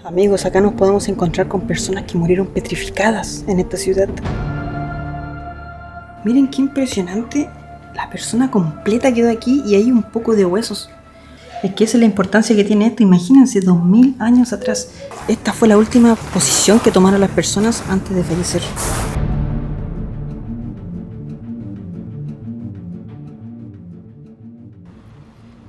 Amigos, acá nos podemos encontrar con personas que murieron petrificadas en esta ciudad. Miren qué impresionante. La persona completa quedó aquí y hay un poco de huesos. Es que esa es la importancia que tiene esto. Imagínense, 2000 años atrás. Esta fue la última posición que tomaron las personas antes de fallecer.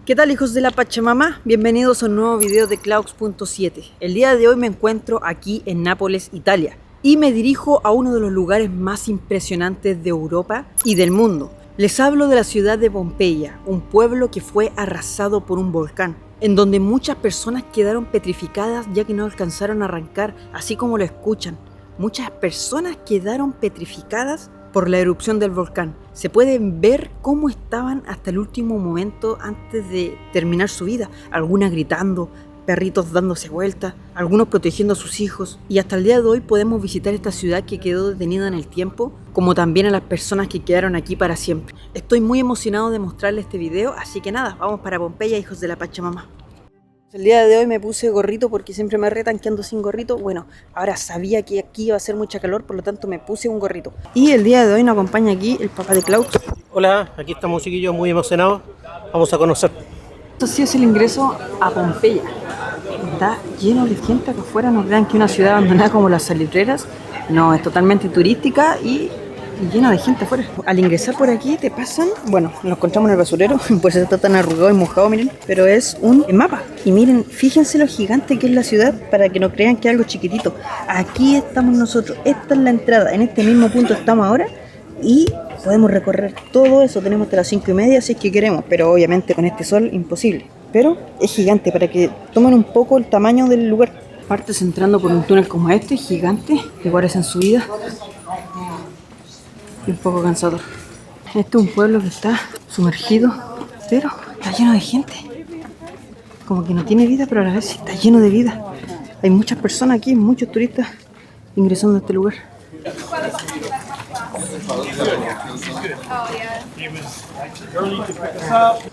¿Qué tal, hijos de la Pachamama? Bienvenidos a un nuevo video de Claux.7. El día de hoy me encuentro aquí en Nápoles, Italia, y me dirijo a uno de los lugares más impresionantes de Europa y del mundo. Les hablo de la ciudad de Pompeya, un pueblo que fue arrasado por un volcán, en donde muchas personas quedaron petrificadas ya que no alcanzaron a arrancar, así como lo escuchan. Muchas personas quedaron petrificadas por la erupción del volcán. Se pueden ver cómo estaban hasta el último momento antes de terminar su vida. Algunas gritando, perritos dándose vueltas, algunos protegiendo a sus hijos. Y hasta el día de hoy podemos visitar esta ciudad que quedó detenida en el tiempo, como también a las personas que quedaron aquí para siempre. Estoy muy emocionado de mostrarles este video, así que nada, vamos para Pompeya, hijos de la Pachamama. El día de hoy me puse gorrito porque siempre me retan que ando sin gorrito. Bueno, ahora sabía que aquí iba a hacer mucha calor, por lo tanto me puse un gorrito. Y el día de hoy nos acompaña aquí el papá de Claux. Hola, aquí estamos chiquillos muy emocionados. Vamos a conocer. Esto sí es el ingreso a Pompeya. Está lleno de gente acá afuera, no crean que una ciudad abandonada como las salitreras. No, es totalmente turística y lleno de gente afuera. Al ingresar por aquí te pasan, bueno, nos encontramos en el basurero, por eso está tan arrugado y mojado, miren, pero es un mapa. Y miren, fíjense lo gigante que es la ciudad para que no crean que es algo chiquitito. Aquí estamos nosotros, esta es la entrada, en este mismo punto estamos ahora y podemos recorrer todo eso. Tenemos hasta las 5:30 si es que queremos, pero obviamente con este sol imposible. Pero es gigante para que tomen un poco el tamaño del lugar. Partes entrando por un túnel como este, gigante, igual es en subida. Y un poco cansador. Este es un pueblo que está sumergido, pero está lleno de gente. Como que no tiene vida, pero a la vez está lleno de vida. Hay muchas personas aquí, muchos turistas ingresando a este lugar.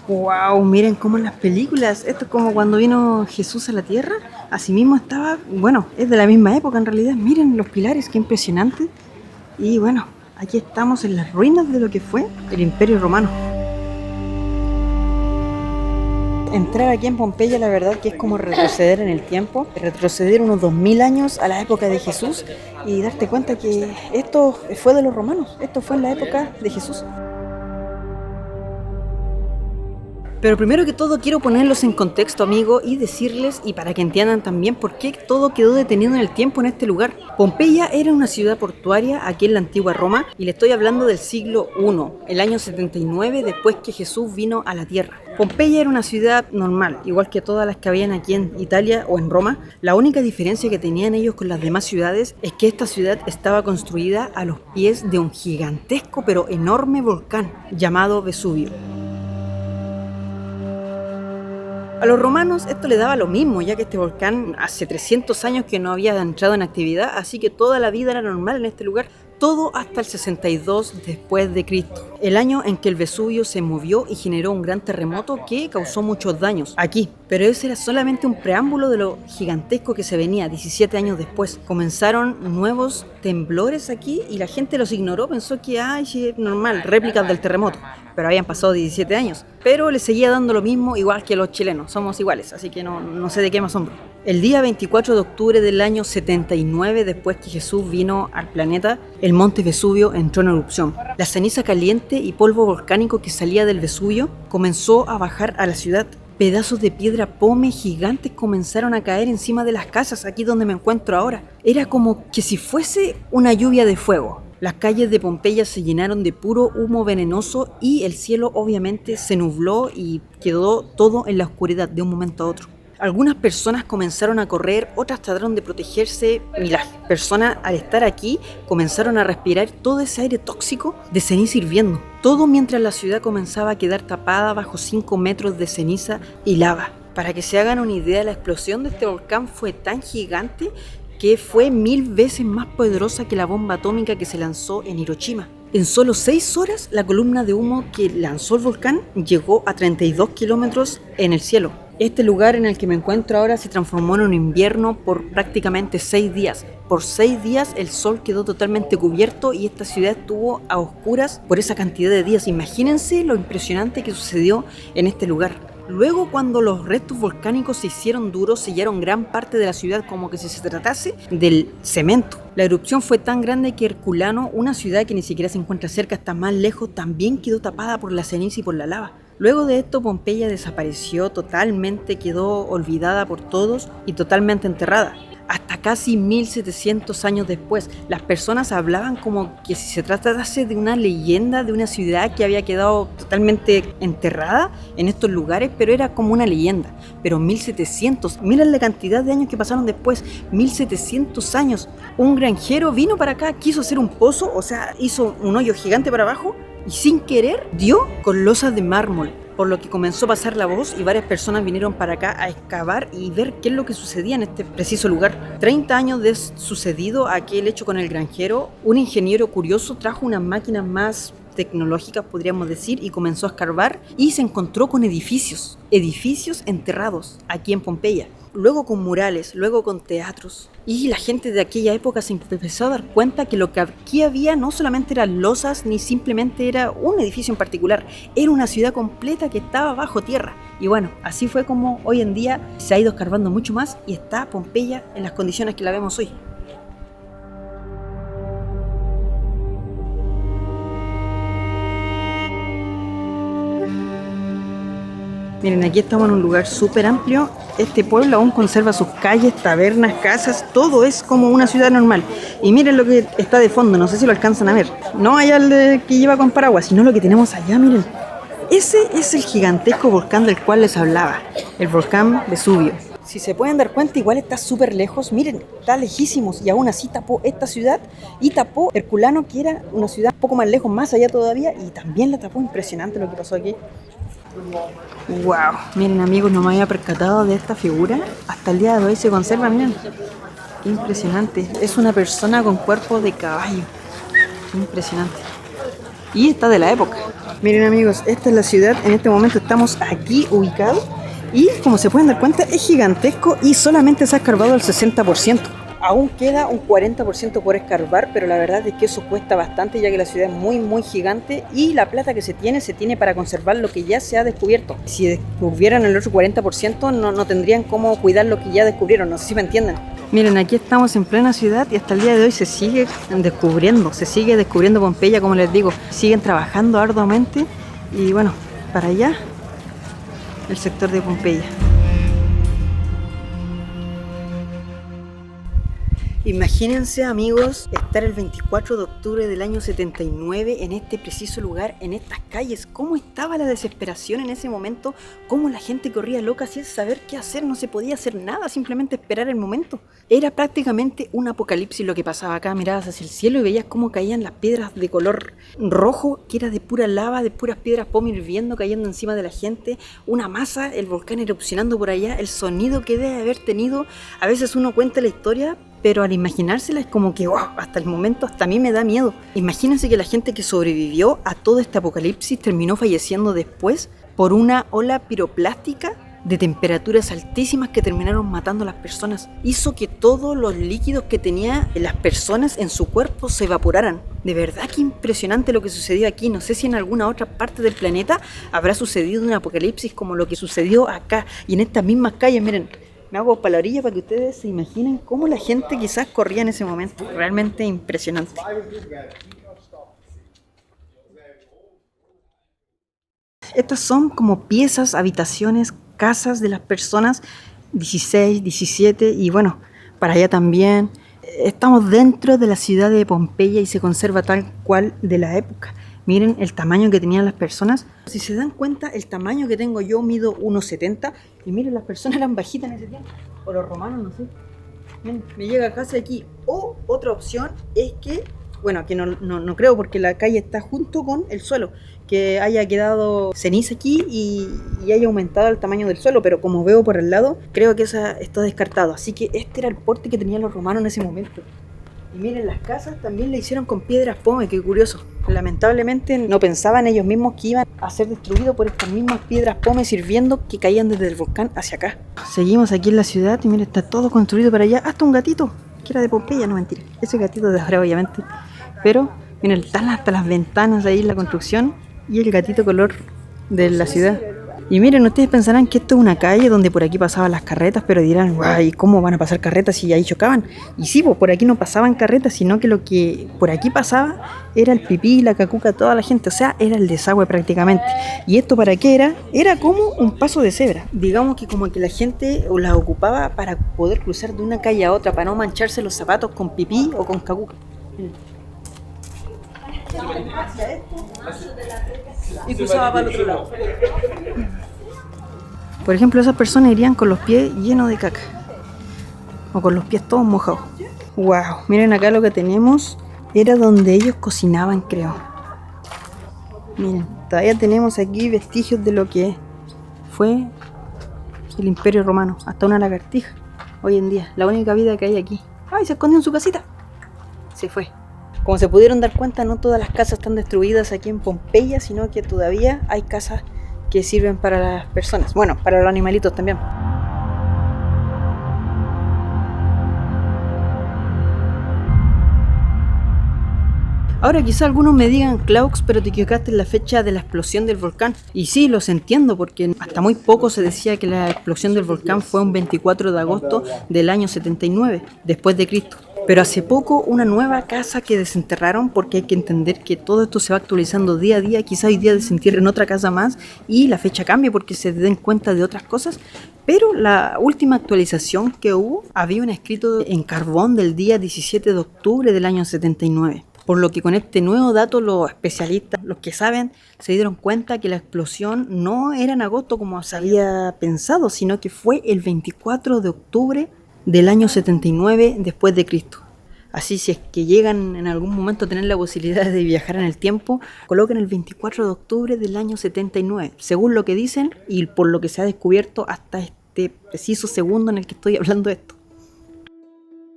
Wow, miren cómo en las películas, esto es como cuando vino Jesús a la tierra, así mismo estaba, bueno, es de la misma época en realidad. Miren los pilares, qué impresionante. Y bueno, aquí estamos en las ruinas de lo que fue el Imperio Romano. Entrar aquí en Pompeya, la verdad que es como retroceder en el tiempo, retroceder unos 2000 años a la época de Jesús y darte cuenta que esto fue de los romanos, esto fue en la época de Jesús. Pero primero que todo quiero ponerlos en contexto, amigo, y decirles, y para que entiendan también por qué todo quedó detenido en el tiempo en este lugar. Pompeya era una ciudad portuaria aquí en la antigua Roma, y le estoy hablando del siglo I, el año 79 después que Jesús vino a la tierra. Pompeya era una ciudad normal, igual que todas las que habían aquí en Italia o en Roma. La única diferencia que tenían ellos con las demás ciudades es que esta ciudad estaba construida a los pies de un gigantesco pero enorme volcán llamado Vesubio. A los romanos esto le daba lo mismo, ya que este volcán hace 300 años que no había entrado en actividad, así que toda la vida era normal en este lugar, todo hasta el 62 después de Cristo, el año en que el Vesubio se movió y generó un gran terremoto que causó muchos daños aquí. Pero ese era solamente un preámbulo de lo gigantesco que se venía 17 años después. Comenzaron nuevos temblores aquí y la gente los ignoró, pensó que sí, es normal, réplicas del terremoto. Pero habían pasado 17 años. Pero les seguía dando lo mismo, igual que los chilenos. Somos iguales, así que no sé de qué me asombro. El día 24 de octubre del año 79, después que Jesús vino al planeta, el monte Vesubio entró en erupción. La ceniza caliente y polvo volcánico que salía del Vesubio comenzó a bajar a la ciudad. Pedazos de piedra pome gigantes comenzaron a caer encima de las casas, aquí donde me encuentro ahora. Era como que si fuese una lluvia de fuego. Las calles de Pompeya se llenaron de puro humo venenoso y el cielo obviamente se nubló y quedó todo en la oscuridad de un momento a otro. Algunas personas comenzaron a correr, otras trataron de protegerse y las personas al estar aquí comenzaron a respirar todo ese aire tóxico de ceniza hirviendo. Todo mientras la ciudad comenzaba a quedar tapada bajo 5 metros de ceniza y lava. Para que se hagan una idea, la explosión de este volcán fue tan gigante que fue 1000 veces más poderosa que la bomba atómica que se lanzó en Hiroshima. En solo 6 horas, la columna de humo que lanzó el volcán llegó a 32 kilómetros en el cielo. Este lugar en el que me encuentro ahora se transformó en un invierno por prácticamente 6 días. Por 6 días el sol quedó totalmente cubierto y esta ciudad estuvo a oscuras por esa cantidad de días. Imagínense lo impresionante que sucedió en este lugar. Luego, cuando los restos volcánicos se hicieron duros, sellaron gran parte de la ciudad como que si se tratase del cemento. La erupción fue tan grande que Herculano, una ciudad que ni siquiera se encuentra cerca, está más lejos, también quedó tapada por la ceniza y por la lava. Luego de esto, Pompeya desapareció totalmente, quedó olvidada por todos y totalmente enterrada. Hasta casi 1700 años después, las personas hablaban como que si se tratase de una leyenda de una ciudad que había quedado totalmente enterrada en estos lugares, pero era como una leyenda. Pero 1700, miren la cantidad de años que pasaron después, 1700 años. Un granjero vino para acá, quiso hacer un pozo, o sea, hizo un hoyo gigante para abajo y sin querer dio con losas de mármol. Por lo que comenzó a pasar la voz y varias personas vinieron para acá a excavar y ver qué es lo que sucedía en este preciso lugar. 30 años de sucedido aquel hecho con el granjero, un ingeniero curioso trajo unas máquinas más tecnológicas, podríamos decir, y comenzó a escarbar y se encontró con edificios enterrados aquí en Pompeya. Luego con murales, luego con teatros. Y la gente de aquella época se empezó a dar cuenta que lo que aquí había no solamente eran losas, ni simplemente era un edificio en particular, era una ciudad completa que estaba bajo tierra. Y bueno, así fue como hoy en día se ha ido escarbando mucho más y está Pompeya en las condiciones que la vemos hoy. Miren, aquí estamos en un lugar súper amplio. Este pueblo aún conserva sus calles, tabernas, casas, todo es como una ciudad normal. Y miren lo que está de fondo, no sé si lo alcanzan a ver. No allá el que lleva con paraguas, sino lo que tenemos allá, miren. Ese es el gigantesco volcán del cual les hablaba, el volcán Vesubio. Si se pueden dar cuenta, igual está súper lejos, miren, está lejísimos y aún así tapó esta ciudad y tapó Herculano, que era una ciudad un poco más lejos, más allá todavía, y también la tapó. Impresionante lo que pasó aquí. Wow, miren amigos, no me había percatado de esta figura. Hasta el día de hoy se conserva, miren. Qué impresionante. Es una persona con cuerpo de caballo. Impresionante. Y está de la época. Miren amigos, esta es la ciudad. En este momento estamos aquí ubicados. Y como se pueden dar cuenta, es gigantesco y solamente se ha escarbado el 60%. Aún queda un 40% por escarbar, pero la verdad es que eso cuesta bastante, ya que la ciudad es muy gigante y la plata que se tiene para conservar lo que ya se ha descubierto. Si descubrieran el otro 40%, no tendrían cómo cuidar lo que ya descubrieron, no sé si me entienden. Miren, aquí estamos en plena ciudad y hasta el día de hoy se sigue descubriendo Pompeya, como les digo. Siguen trabajando arduamente y bueno, para allá, el sector de Pompeya. Imagínense amigos, estar el 24 de octubre del año 79 en este preciso lugar, en estas calles. ¿Cómo estaba la desesperación en ese momento? ¿Cómo la gente corría loca sin saber qué hacer? No se podía hacer nada, simplemente esperar el momento. Era prácticamente un apocalipsis lo que pasaba acá. Mirabas hacia el cielo y veías cómo caían las piedras de color rojo, que era de pura lava, de puras piedras poma hirviendo, cayendo encima de la gente. Una masa, el volcán erupcionando por allá, el sonido que debe haber tenido. A veces uno cuenta la historia, pero al imaginársela es como que, wow, hasta el momento hasta a mí me da miedo. Imagínense que la gente que sobrevivió a todo este apocalipsis terminó falleciendo después por una ola piroplástica de temperaturas altísimas que terminaron matando a las personas. Hizo que todos los líquidos que tenían las personas en su cuerpo se evaporaran. De verdad que impresionante lo que sucedió aquí. No sé si en alguna otra parte del planeta habrá sucedido un apocalipsis como lo que sucedió acá y en estas mismas calles, miren. Me hago para la orilla para que ustedes se imaginen cómo la gente quizás corría en ese momento. Realmente impresionante. Estas son como piezas, habitaciones, casas de las personas, 16, 17 y bueno, para allá también. Estamos dentro de la ciudad de Pompeya y se conserva tal cual de la época. Miren el tamaño que tenían las personas. Si se dan cuenta, el tamaño que tengo yo mido 1,70 y miren, las personas eran bajitas en ese tiempo. O los romanos, no sé. Miren, me llega casi aquí. O otra opción es que, bueno, que no creo porque la calle está junto con el suelo, que haya quedado ceniza aquí y haya aumentado el tamaño del suelo, pero como veo por el lado, creo que esa está descartado. Así que este era el porte que tenían los romanos en ese momento. Y miren, las casas también le hicieron con piedras pome, qué curioso. Lamentablemente no pensaban ellos mismos que iban a ser destruidos por estas mismas piedras pome sirviendo que caían desde el volcán hacia acá. Seguimos aquí en la ciudad y miren, está todo construido para allá, hasta un gatito, que era de Pompeya, no mentira. Ese gatito de ahora obviamente. Pero miren, están hasta las ventanas ahí en la construcción y el gatito color de la ciudad. Y miren, ustedes pensarán que esto es una calle donde por aquí pasaban las carretas, pero dirán, guay, ¿cómo van a pasar carretas si ahí chocaban? Y sí, pues por aquí no pasaban carretas, sino que lo que por aquí pasaba era el pipí, la cacuca, toda la gente, o sea, era el desagüe prácticamente. ¿Y esto para qué era? Era como un paso de cebra. Digamos que como que la gente la ocupaba para poder cruzar de una calle a otra, para no mancharse los zapatos con pipí o con cacuca. Y cruzaba para el otro lado. Por ejemplo, esas personas irían con los pies llenos de caca o con los pies todos mojados. Wow, miren acá lo que tenemos. Era donde ellos cocinaban, creo. Miren, todavía tenemos aquí vestigios de lo que fue el Imperio Romano. Hasta una lagartija hoy en día, la única vida que hay aquí. ¡Ay, se escondió en su casita! Se fue. Como se pudieron dar cuenta, no todas las casas están destruidas aquí en Pompeya, sino que todavía hay casas que sirven para las personas. Bueno, para los animalitos también. Ahora quizá algunos me digan, Klaus, pero te equivocaste en la fecha de la explosión del volcán. Y sí, los entiendo, porque hasta muy poco se decía que la explosión del volcán fue un 24 de agosto del año 79, después de Cristo. Pero hace poco una nueva casa que desenterraron, porque hay que entender que todo esto se va actualizando día a día, quizá hoy día desentierren otra casa más y la fecha cambie porque se den cuenta de otras cosas, pero la última actualización que hubo había un escrito en carbón del día 17 de octubre del año 79. Por lo que con este nuevo dato los especialistas, los que saben, se dieron cuenta que la explosión no era en agosto como se había pensado, sino que fue el 24 de octubre del año 79 después de Cristo. Así, si es que llegan en algún momento a tener la posibilidad de viajar en el tiempo, coloquen el 24 de octubre del año 79, según lo que dicen y por lo que se ha descubierto hasta este preciso segundo en el que estoy hablando de esto.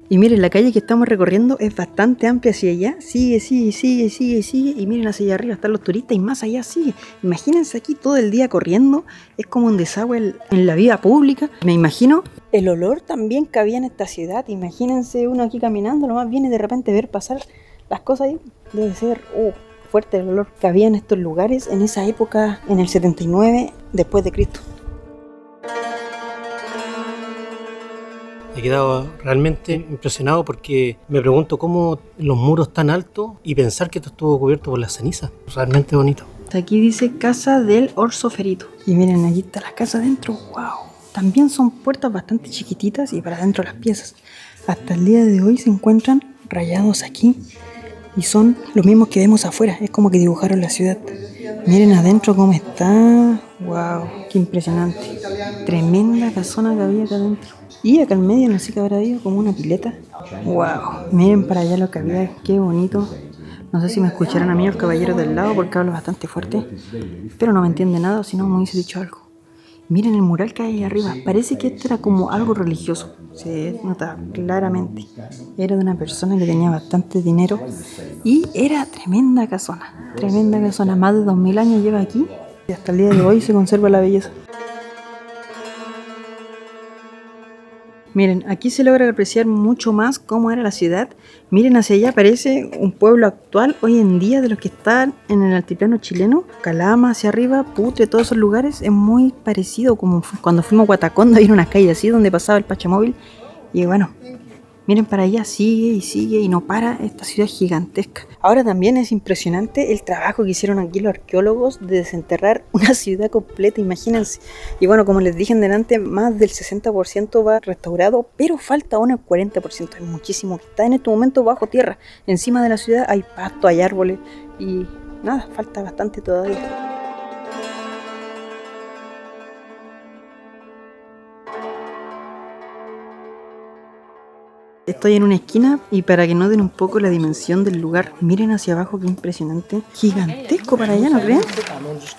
Y miren, la calle que estamos recorriendo es bastante amplia hacia allá, sigue, y miren hacia allá arriba están los turistas y más allá sigue. Imagínense aquí todo el día corriendo, es como un desagüe en la vía pública. Me imagino el olor también que había en esta ciudad, imagínense uno aquí caminando, nomás viene de repente ver pasar las cosas ahí, debe ser fuerte el olor que había en estos lugares en esa época, en el 79 después de Cristo. He quedado realmente impresionado porque me pregunto cómo los muros tan altos y pensar que esto estuvo cubierto por la ceniza. Realmente bonito. Aquí dice Casa del Orsoferito. Y miren, allí está la casa adentro. ¡Wow! También son puertas bastante chiquititas y para adentro las piezas. Hasta el día de hoy se encuentran rayados aquí y son los mismos que vemos afuera. Es como que dibujaron la ciudad. Miren adentro cómo está. ¡Wow! ¡Qué impresionante! Tremenda casona que había acá adentro. Y acá en medio no sé qué habrá habido, como una pileta. ¡Wow! Miren para allá lo que había, qué bonito. No sé si me escucharán a mí los caballeros del lado porque hablo bastante fuerte. Pero no me entiende nada, si no me hubiese dicho algo. Miren el mural que hay ahí arriba. Parece que esto era como algo religioso. Se nota claramente. Era de una persona que tenía bastante dinero. Y era tremenda casona. Tremenda casona. Más de 2000 años lleva aquí. Y hasta el día de hoy se conserva la belleza. Miren, aquí se logra apreciar mucho más cómo era la ciudad. Miren hacia allá, parece un pueblo actual hoy en día de los que están en el altiplano chileno. Calama hacia arriba, Putre, todos esos lugares. Es muy parecido como cuando fuimos a Guataconda, había una calle así donde pasaba el Pachamóvil. Y bueno, miren para allá, sigue y no para esta ciudad gigantesca. Ahora también es impresionante el trabajo que hicieron aquí los arqueólogos de desenterrar una ciudad completa, imagínense. Y bueno, como les dije en delante, más del 60% va restaurado, pero falta aún el 40%, hay muchísimo que está en este momento bajo tierra. Encima de la ciudad hay pasto, hay árboles y nada, falta bastante todavía. Estoy en una esquina y para que noten un poco la dimensión del lugar, miren hacia abajo, qué impresionante. Gigantesco para allá, ¿no creen?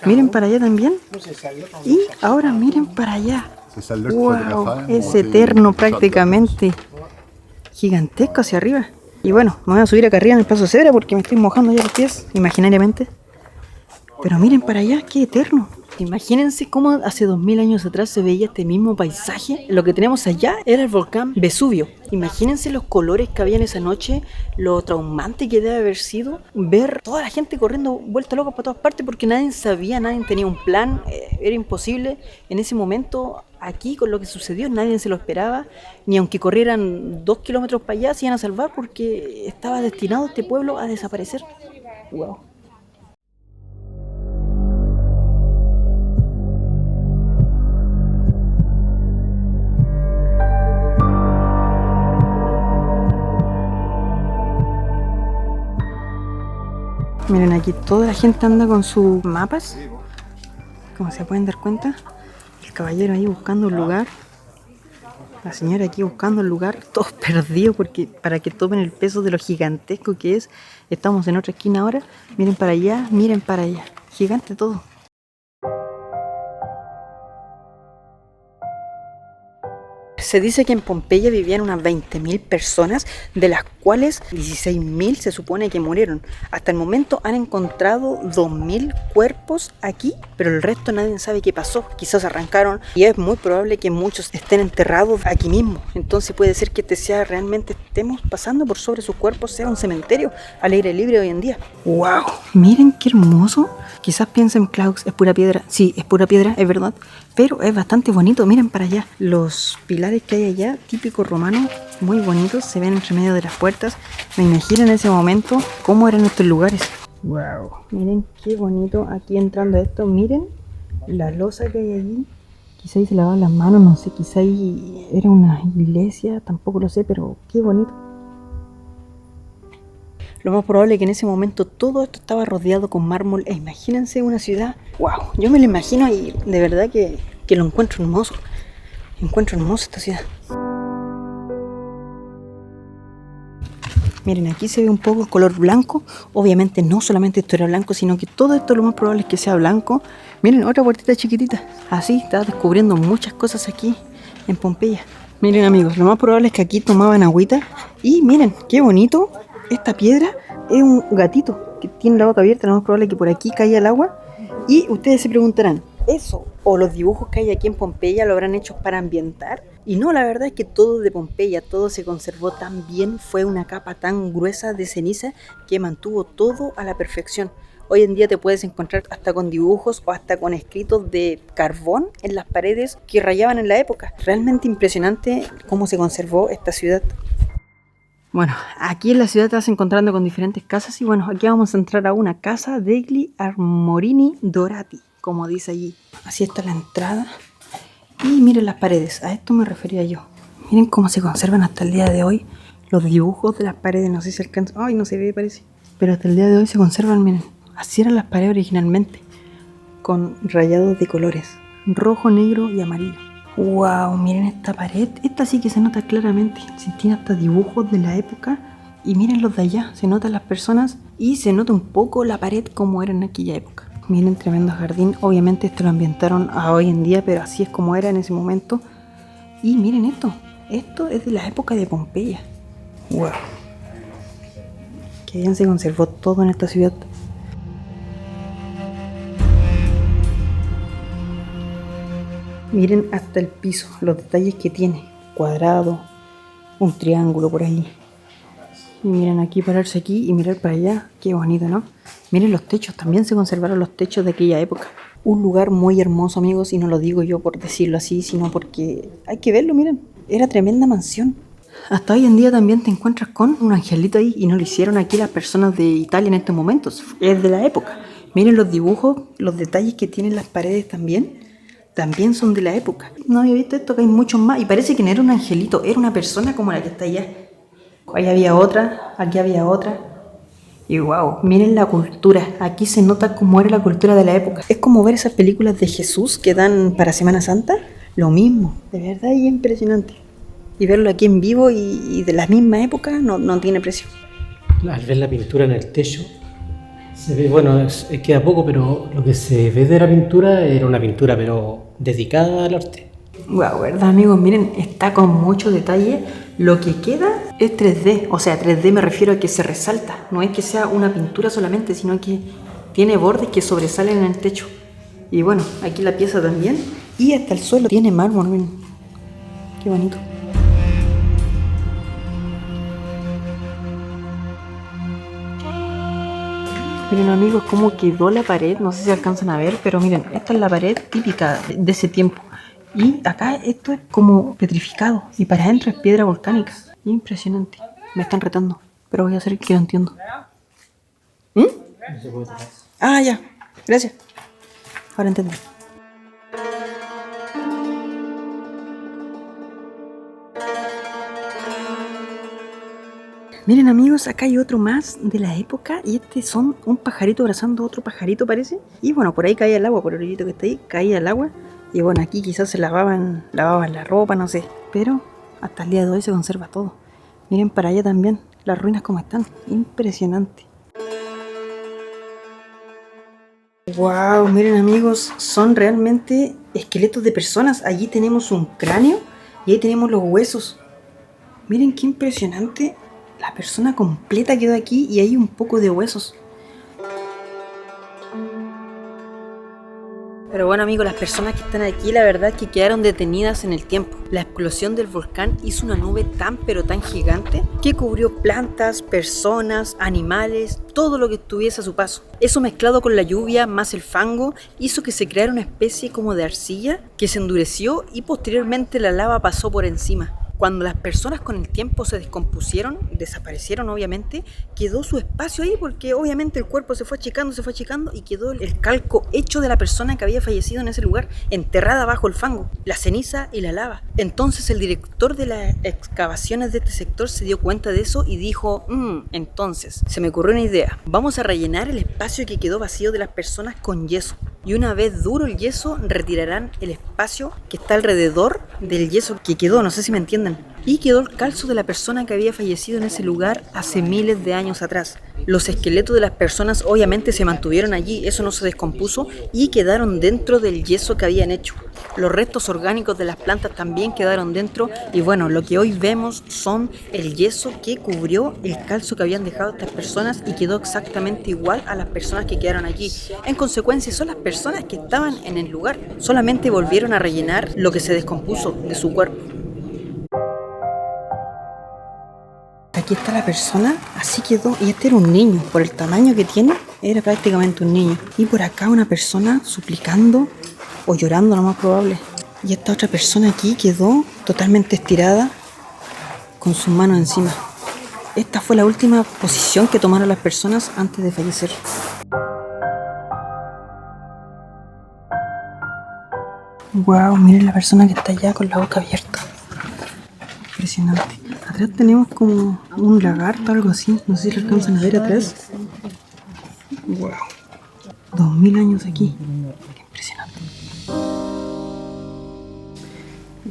Miren para allá también. Y ahora miren para allá. ¡Wow! Es eterno prácticamente. Gigantesco hacia arriba. Y bueno, me voy a subir acá arriba en el paso de cebra porque me estoy mojando ya los pies, imaginariamente. Pero miren para allá, qué eterno. Imagínense cómo hace 2000 años atrás se veía este mismo paisaje. Lo que tenemos allá era el volcán Vesubio. Imagínense los colores que había en esa noche, lo traumante que debe haber sido ver toda la gente corriendo vuelta loca por todas partes porque nadie sabía, nadie tenía un plan, era imposible. En ese momento, aquí con lo que sucedió, nadie se lo esperaba, ni aunque corrieran 2 kilómetros para allá se iban a salvar porque estaba destinado este pueblo a desaparecer. Wow. Miren, aquí toda la gente anda con sus mapas, como se pueden dar cuenta. El caballero ahí buscando un lugar, la señora aquí buscando el lugar, todos perdidos porque para que tomen el peso de lo gigantesco que es. Estamos en otra esquina ahora, miren para allá, gigante todo. Se dice que en Pompeya vivían unas 20.000 personas, de las cuales 16.000 se supone que murieron. Hasta el momento han encontrado 2.000 cuerpos aquí, pero el resto nadie sabe qué pasó. Quizás arrancaron y es muy probable que muchos estén enterrados aquí mismo. Entonces puede ser que realmente estemos pasando por sobre sus cuerpos, sea un cementerio al aire libre hoy en día. ¡Wow! Miren qué hermoso. Quizás piensen, Klaus, es pura piedra. Sí, es pura piedra, es verdad. Pero es bastante bonito, miren para allá. Los pilares que hay allá, típicos romanos, muy bonitos, se ven entre medio de las puertas. Me imagino en ese momento cómo eran estos lugares. Wow, miren qué bonito aquí entrando a esto. Miren la losa que hay allí. Quizá ahí se lavaban las manos, no sé, quizá ahí era una iglesia, tampoco lo sé, pero qué bonito. Lo más probable es que en ese momento todo esto estaba rodeado con mármol. E imagínense una ciudad. ¡Wow! Yo me lo imagino y de verdad que lo encuentro hermoso. Encuentro hermosa esta ciudad. Miren, aquí se ve un poco el color blanco. Obviamente no solamente esto era blanco, sino que todo esto lo más probable es que sea blanco. Miren, otra puertita chiquitita. Así, estaba descubriendo muchas cosas aquí en Pompeya. Miren amigos, lo más probable es que aquí tomaban agüita. Y miren, qué bonito. Esta piedra es un gatito que tiene la boca abierta. Lo más probable es que por aquí caiga el agua. Y ustedes se preguntarán, ¿eso o los dibujos que hay aquí en Pompeya lo habrán hecho para ambientar? Y no, la verdad es que todo de Pompeya, todo se conservó tan bien. Fue una capa tan gruesa de ceniza que mantuvo todo a la perfección. Hoy en día te puedes encontrar hasta con dibujos o hasta con escritos de carbón en las paredes que rayaban en la época. Realmente impresionante cómo se conservó esta ciudad. Bueno, aquí en la ciudad te vas encontrando con diferentes casas y bueno, aquí vamos a entrar a una casa degli Armorini Dorati, como dice allí. Así está la entrada y miren las paredes, a esto me refería yo. Miren cómo se conservan hasta el día de hoy los dibujos de las paredes, no sé si alcanza, ay no se ve parece, pero hasta el día de hoy se conservan, miren, así eran las paredes originalmente, con rayados de colores, rojo, negro y amarillo. Wow, miren esta pared, esta sí que se nota claramente, tiene hasta dibujos de la época y miren los de allá, se notan las personas y se nota un poco la pared como era en aquella época. Miren, tremendo jardín, obviamente esto lo ambientaron a hoy en día, pero así es como era en ese momento. Y miren esto es de la época de Pompeya. Wow, que bien se conservó todo en esta ciudad. Miren hasta el piso, los detalles que tiene. Cuadrado, un triángulo por ahí. Y miren aquí, pararse aquí y mirar para allá. Qué bonito, ¿no? Miren los techos, también se conservaron los techos de aquella época. Un lugar muy hermoso, amigos, y no lo digo yo por decirlo así, sino porque hay que verlo, miren. Era tremenda mansión. Hasta hoy en día también te encuentras con un angelito ahí y no lo hicieron aquí las personas de Italia en estos momentos. Es de la época. Miren los dibujos, los detalles que tienen las paredes también son de la época. No había visto esto, que hay muchos más. Y parece que no era un angelito, era una persona como la que está allá. Ahí había otra, aquí había otra. Y wow, miren la cultura. Aquí se nota cómo era la cultura de la época. Es como ver esas películas de Jesús que dan para Semana Santa. Lo mismo, de verdad, y impresionante. Y verlo aquí en vivo y de la misma época no tiene precio. Al ver la pintura en el techo, se ve, bueno, queda poco, pero lo que se ve de la pintura era una pintura pero dedicada al arte. Wow, ¿verdad, amigos? Miren, está con mucho detalle. Lo que queda es 3D. O sea, 3D me refiero a que se resalta. No es que sea una pintura solamente, sino que tiene bordes que sobresalen en el techo. Y bueno, aquí la pieza también. Y hasta el suelo tiene mármol, miren. Qué bonito. Miren, amigos, cómo quedó la pared. No sé si alcanzan a ver, pero miren, esta es la pared típica de ese tiempo. Y acá esto es como petrificado. Y para adentro es piedra volcánica. Impresionante. Me están retando, pero voy a hacer que lo entiendo. ¿Mm? Ah, ya. Gracias. Ahora entendí. Miren, amigos, acá hay otro más de la época. Y este son un pajarito abrazando a otro pajarito, parece. Y bueno, por ahí caía el agua, por el hoyito que está ahí, caía el agua. Y bueno, aquí quizás se lavaban la ropa, no sé. Pero hasta el día de hoy se conserva todo. Miren para allá también, las ruinas como están. Impresionante. Wow, miren, amigos, son realmente esqueletos de personas. Allí tenemos un cráneo y ahí tenemos los huesos. Miren qué impresionante. La persona completa quedó aquí y hay un poco de huesos. Pero bueno, amigos, las personas que están aquí, la verdad es que quedaron detenidas en el tiempo. La explosión del volcán hizo una nube tan pero tan gigante que cubrió plantas, personas, animales, todo lo que estuviese a su paso. Eso mezclado con la lluvia más el fango hizo que se creara una especie como de arcilla que se endureció y posteriormente la lava pasó por encima. Cuando las personas con el tiempo se descompusieron, desaparecieron obviamente, quedó su espacio ahí porque obviamente el cuerpo se fue achicando y quedó el calco hecho de la persona que había fallecido en ese lugar, enterrada bajo el fango, la ceniza y la lava. Entonces el director de las excavaciones de este sector se dio cuenta de eso y dijo, entonces, se me ocurrió una idea, vamos a rellenar el espacio que quedó vacío de las personas con yeso. Y una vez duro el yeso, retirarán el espacio que está alrededor del yeso que quedó, no sé si me entienden. Y quedó el calzo de la persona que había fallecido en ese lugar hace miles de años atrás. Los esqueletos de las personas obviamente se mantuvieron allí, eso no se descompuso y quedaron dentro del yeso que habían hecho. Los restos orgánicos de las plantas también quedaron dentro y bueno, lo que hoy vemos son el yeso que cubrió el calzo que habían dejado estas personas y quedó exactamente igual a las personas que quedaron allí. En consecuencia, son las personas que estaban en el lugar, solamente volvieron a rellenar lo que se descompuso de su cuerpo. Aquí está la persona, así quedó, y este era un niño, por el tamaño que tiene, era prácticamente un niño. Y por acá una persona suplicando o llorando, lo más probable. Y esta otra persona aquí quedó totalmente estirada con sus manos encima. Esta fue la última posición que tomaron las personas antes de fallecer. Wow, miren la persona que está allá con la boca abierta. Impresionante. Atrás tenemos como un lagarto, algo así. No sé si lo alcanzan a ver atrás. Wow. 2000 años aquí. Qué impresionante.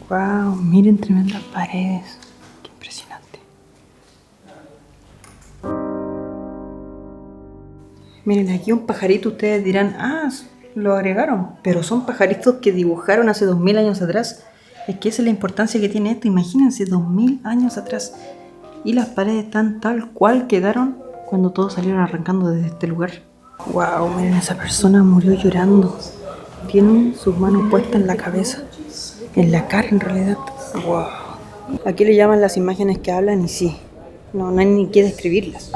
Wow, miren tremendas paredes. Qué impresionante. Miren, aquí un pajarito, ustedes dirán, lo agregaron. Pero son pajaritos que dibujaron hace 2000 años atrás. Es que esa es la importancia que tiene esto. Imagínense, 2000 años atrás. Y las paredes están tal cual quedaron cuando todos salieron arrancando desde este lugar. Wow, miren, esa persona murió llorando. Tiene sus manos puestas en la cabeza. En la cara, en realidad. Wow. Aquí le llaman las imágenes que hablan y sí. No hay ni que describirlas.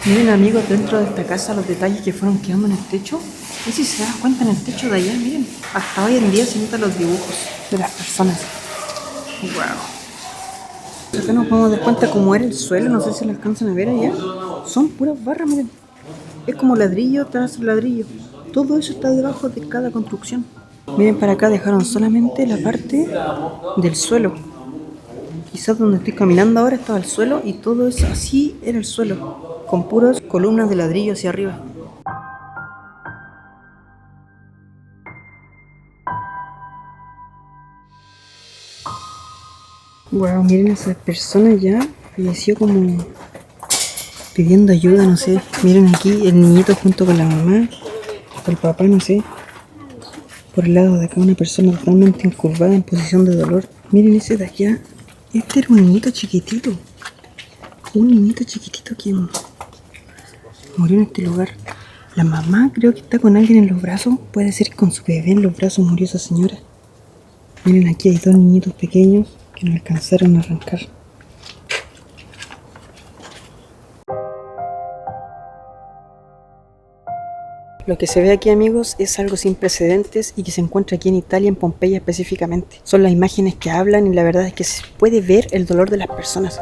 Miren, amigos, dentro de esta casa los detalles que fueron quedando en el techo. Y si se dan cuenta, en el techo de allá, miren, hasta hoy en día se notan los dibujos de las personas. Wow. Acá nos podemos dar cuenta cómo era el suelo, no sé si lo alcanzan a ver allá. Son puras barras, miren. Es como ladrillo tras ladrillo. Todo eso está debajo de cada construcción. Miren, para acá dejaron solamente la parte del suelo. Quizás donde estoy caminando ahora estaba el suelo y todo eso así era el suelo, con puras columnas de ladrillo hacia arriba. Wow, miren, esa persona ya falleció como pidiendo ayuda, no sé. Miren aquí el niñito junto con la mamá, o el papá, no sé. Por el lado de acá una persona totalmente encurvada en posición de dolor. Miren ese de allá. Este era un niñito chiquitito. Un niñito chiquitito que murió en este lugar. La mamá creo que está con alguien en los brazos. Puede ser que con su bebé en los brazos murió esa señora. Miren, aquí hay dos niñitos pequeños que no alcanzaron a arrancar. Lo que se ve aquí, amigos, es algo sin precedentes y que se encuentra aquí en Italia, en Pompeya específicamente. Son las imágenes que hablan y la verdad es que se puede ver el dolor de las personas.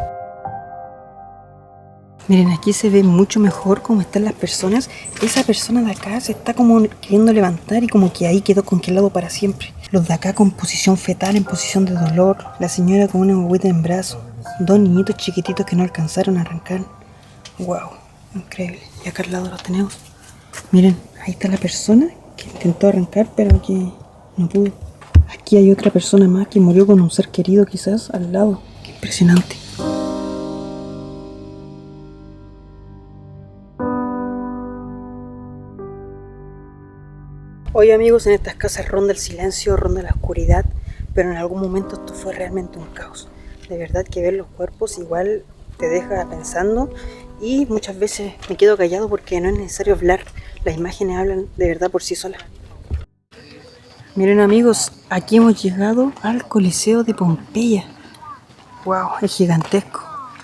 Miren, aquí se ve mucho mejor cómo están las personas. Esa persona de acá se está como queriendo levantar y como que ahí quedó congelado para siempre. Los de acá con posición fetal, en posición de dolor. La señora con una guaguita en brazo. Dos niñitos chiquititos que no alcanzaron a arrancar. ¡Wow! Increíble. Y acá al lado los tenemos. Miren, ahí está la persona que intentó arrancar pero que no pudo. Aquí hay otra persona más que murió con un ser querido quizás al lado. ¡Qué impresionante! Hoy, amigos, en estas casas ronda el silencio, ronda la oscuridad, pero en algún momento esto fue realmente un caos. De verdad que ver los cuerpos igual te deja pensando y muchas veces me quedo callado porque no es necesario hablar. Las imágenes hablan de verdad por sí solas. Miren, amigos, aquí hemos llegado al Coliseo de Pompeya. ¡Wow! Es gigantesco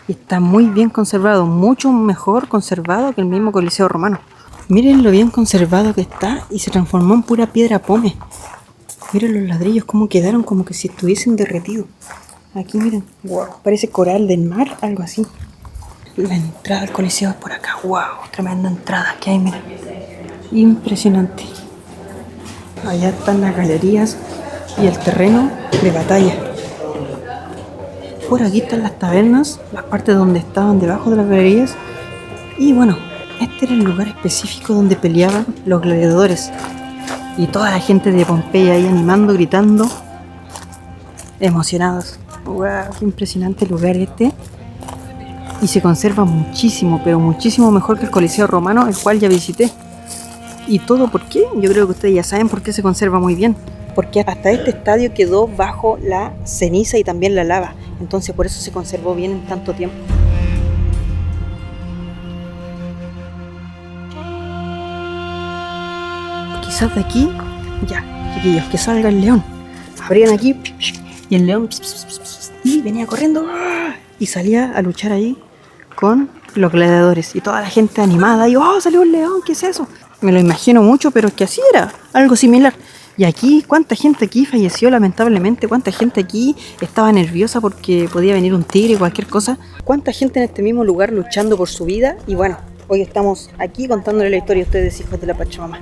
y está muy bien conservado, mucho mejor conservado que el mismo Coliseo romano. Miren lo bien conservado que está y se transformó en pura piedra pómez. Miren los ladrillos cómo quedaron, como que si estuviesen derretidos. Aquí miren, wow, parece coral del mar, algo así. La entrada al Coliseo es por acá, wow, tremenda entrada que hay, miren. Impresionante. Allá están las galerías y el terreno de batalla. Por aquí están las tabernas, las partes donde estaban debajo de las galerías. Y bueno, este era el lugar específico donde peleaban los gladiadores. Y toda la gente de Pompeya ahí animando, gritando, emocionados. ¡Wow! ¡Qué impresionante lugar este! Y se conserva muchísimo, pero muchísimo mejor que el Coliseo romano, el cual ya visité. ¿Y todo por qué? Yo creo que ustedes ya saben por qué se conserva muy bien. Porque hasta este estadio quedó bajo la ceniza y también la lava. Entonces por eso se conservó bien en tanto tiempo. Quizás de aquí, ya, chiquillos, que salga el león. Abrían aquí y el león y venía corriendo y salía a luchar ahí con los gladiadores y toda la gente animada y ¡oh, salió un león! ¿Qué es eso? Me lo imagino mucho, pero es que así era, algo similar. Y aquí, ¿cuánta gente aquí falleció lamentablemente? ¿Cuánta gente aquí estaba nerviosa porque podía venir un tigre o cualquier cosa? ¿Cuánta gente en este mismo lugar luchando por su vida? Y bueno, hoy estamos aquí contándole la historia a ustedes, hijos de la Pachamama.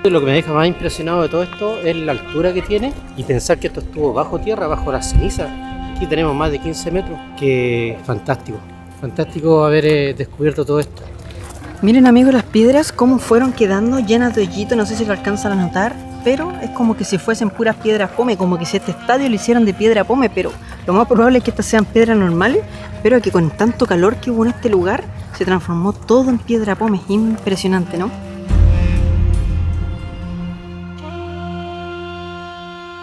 Lo que me deja más impresionado de todo esto es la altura que tiene y pensar que esto estuvo bajo tierra, bajo la ceniza. Aquí tenemos más de 15 metros, que fantástico. Fantástico haber descubierto todo esto. Miren, amigos, las piedras cómo fueron quedando llenas de hoyitos, no sé si lo alcanzan a notar, pero es como que si fuesen puras piedras pome, como que si este estadio lo hicieran de piedra pome, pero lo más probable es que estas sean piedras normales, pero que con tanto calor que hubo en este lugar, se transformó todo en piedra pome. Impresionante, ¿no?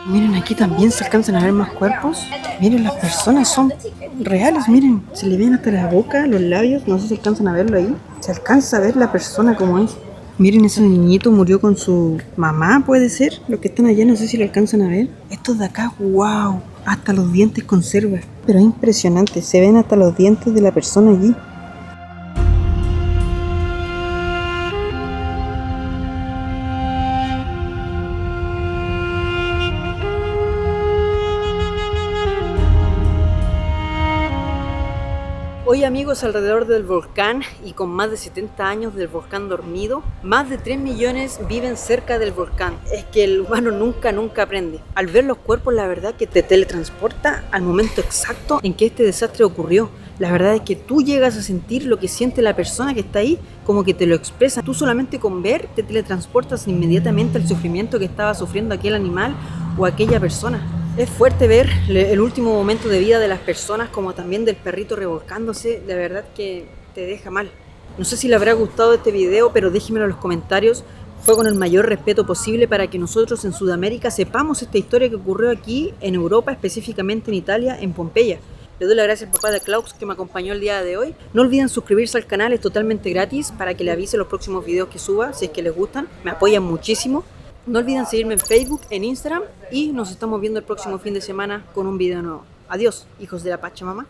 Miren, aquí también se alcanzan a ver más cuerpos. Miren, las personas son reales, miren. Se le ven hasta la boca, los labios, no sé si alcanzan a verlo ahí. Se alcanza a ver la persona como es. Miren, ese niñito murió con su mamá, puede ser. Los que están allá, no sé si lo alcanzan a ver. Estos de acá, wow, hasta los dientes conserva. Pero es impresionante, se ven hasta los dientes de la persona allí. Hoy, amigos, alrededor del volcán y con más de 70 años del volcán dormido, más de 3 millones viven cerca del volcán. Es que el humano nunca aprende. Al ver los cuerpos, la verdad que te teletransporta al momento exacto en que este desastre ocurrió. La verdad es que tú llegas a sentir lo que siente la persona que está ahí, como que te lo expresa. Tú solamente con ver te teletransportas inmediatamente al sufrimiento que estaba sufriendo aquel animal o aquella persona. Es fuerte ver el último momento de vida de las personas, como también del perrito revolcándose. De verdad que te deja mal. No sé si le habrá gustado este video, pero déjenmelo en los comentarios. Fue con el mayor respeto posible para que nosotros en Sudamérica sepamos esta historia que ocurrió aquí en Europa, específicamente en Italia, en Pompeya. Le doy las gracias al papá de Klaus que me acompañó el día de hoy. No olviden suscribirse al canal, es totalmente gratis para que le avise los próximos videos que suba, si es que les gustan. Me apoyan muchísimo. No olviden seguirme en Facebook, en Instagram y nos estamos viendo el próximo fin de semana con un video nuevo. Adiós, hijos de la Pachamama.